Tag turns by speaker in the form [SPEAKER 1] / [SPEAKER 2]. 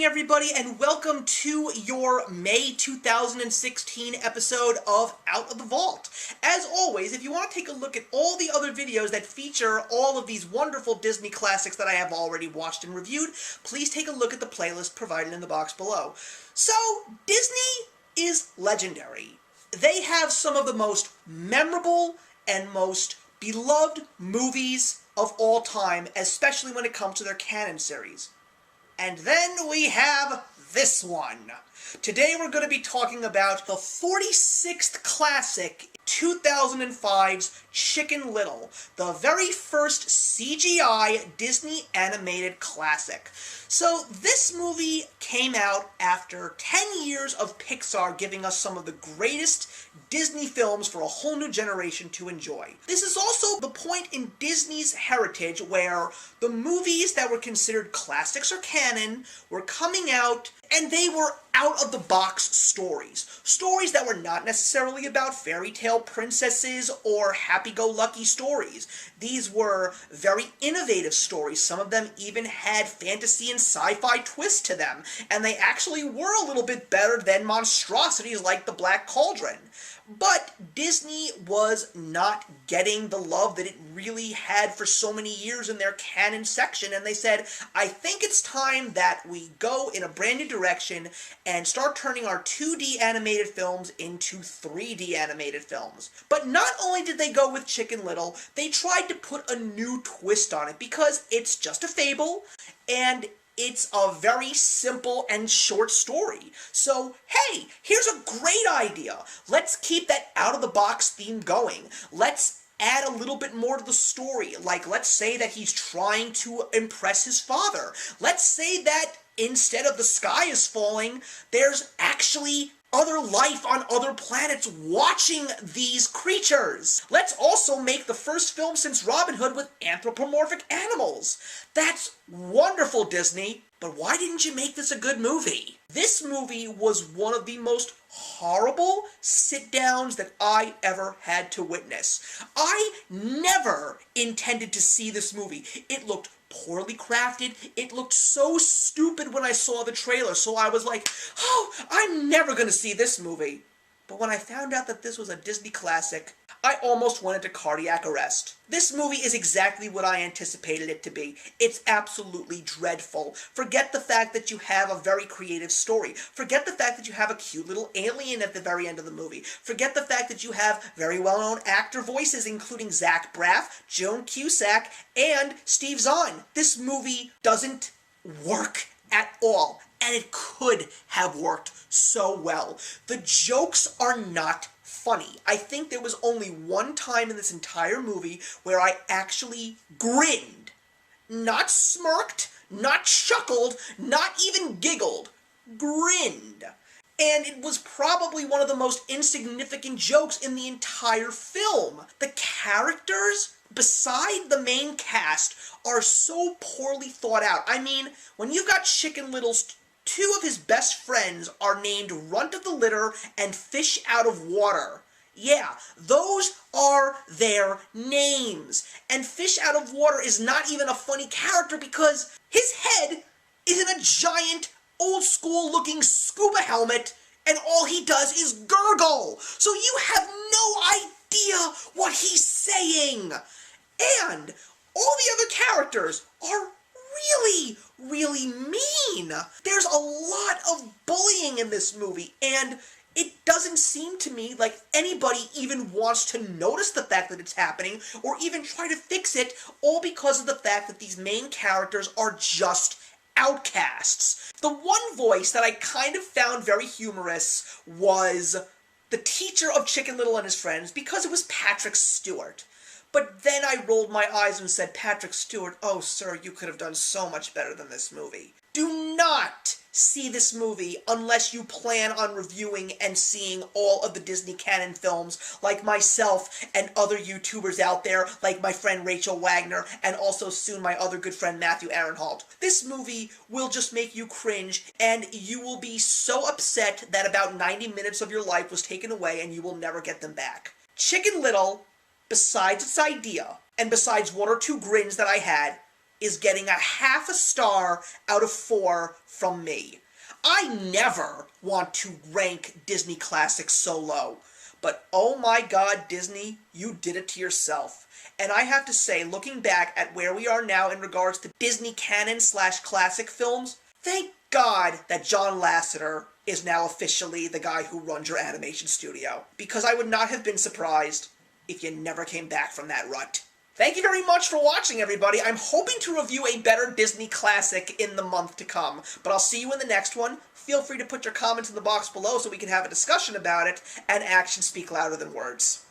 [SPEAKER 1] morning, everybody, and welcome to your May 2016 episode of Out of the Vault. As always, if you want to take a look at all the other videos that feature all of these wonderful Disney classics that I have already watched and reviewed, please take a look at the playlist provided in the box below. So, Disney is legendary. They have some of the most memorable and most beloved movies of all time, especially when it comes to their canon series. And then we have this one. Today we're going to be talking about the 46th classic, 2005's Chicken Little, the very first CGI Disney animated classic. So this movie came out after 10 years of Pixar giving us some of the greatest Disney films for a whole new generation to enjoy. This is also the point in Disney's heritage where the movies that were considered classics or canon were coming out, and they were out-of-the-box stories. Stories that were not necessarily about fairy tale princesses or happy-go-lucky stories. These were very innovative stories. Some of them even had fantasy and sci-fi twists to them, and they actually were a little bit better than monstrosities like The Black Cauldron. But Disney was not getting the love that it really had for so many years in their canon section, and they said, I think it's time that we go in a brand new direction and start turning our 2D animated films into 3D animated films. But not only did they go with Chicken Little, they tried to put a new twist on it, because it's just a fable, and it's a very simple and short story. So, hey, here's a great idea. Let's keep that out-of-the-box theme going. Let's add a little bit more to the story. Like, let's say that he's trying to impress his father. Let's say that instead of the sky is falling, there's actually other life on other planets watching these creatures. Let's also make the first film since Robin Hood with anthropomorphic animals. That's wonderful, Disney, but why didn't you make this a good movie? This movie was one of the most horrible sit-downs that I ever had to witness. I never intended to see this movie. It looked poorly crafted. It looked so stupid when I saw the trailer, so I was like, oh, I'm never gonna see this movie. But when I found out that this was a Disney classic, I almost went into cardiac arrest. This movie is exactly what I anticipated it to be. It's absolutely dreadful. Forget the fact that you have a very creative story. Forget the fact that you have a cute little alien at the very end of the movie. Forget the fact that you have very well-known actor voices, including Zach Braff, Joan Cusack, and Steve Zahn. This movie doesn't work at all, and it could have worked so well. The jokes are not funny. I think there was only one time in this entire movie where I actually grinned. Not smirked, not chuckled, not even giggled. Grinned. And it was probably one of the most insignificant jokes in the entire film. The characters, beside the main cast, are so poorly thought out. I mean, when you've got Chicken Little's two of his best friends are named Runt of the Litter and Fish Out of Water. Yeah, those are their names. And Fish Out of Water is not even a funny character because his head is in a giant, old-school looking scuba helmet, and all he does is gurgle. So you have no idea what he's saying. And all the other characters are really mean. There's a lot of bullying in this movie, and it doesn't seem to me like anybody even wants to notice the fact that it's happening or even try to fix it, all because of the fact that these main characters are just outcasts. The one voice that I kind of found very humorous was the teacher of Chicken Little and his friends, because it was Patrick Stewart. But then I rolled my eyes and said, Patrick Stewart, oh sir, you could have done so much better than this movie. Do not see this movie unless you plan on reviewing and seeing all of the Disney canon films like myself and other YouTubers out there like my friend Rachel Wagner and also soon my other good friend Matthew Aronholt. This movie will just make you cringe, and you will be so upset that about 90 minutes of your life was taken away and you will never get them back. Chicken Little, besides its idea, and besides one or two grins that I had, is getting a half a star out of 4 from me. I never want to rank Disney classics so low, but oh my god, Disney, you did it to yourself. And I have to say, looking back at where we are now in regards to Disney canon/classic films, thank God that John Lasseter is now officially the guy who runs your animation studio, because I would not have been surprised if you never came back from that rut. Thank you very much for watching, everybody. I'm hoping to review a better Disney classic in the month to come, but I'll see you in the next one. Feel free to put your comments in the box below so we can have a discussion about it, and actions speak louder than words.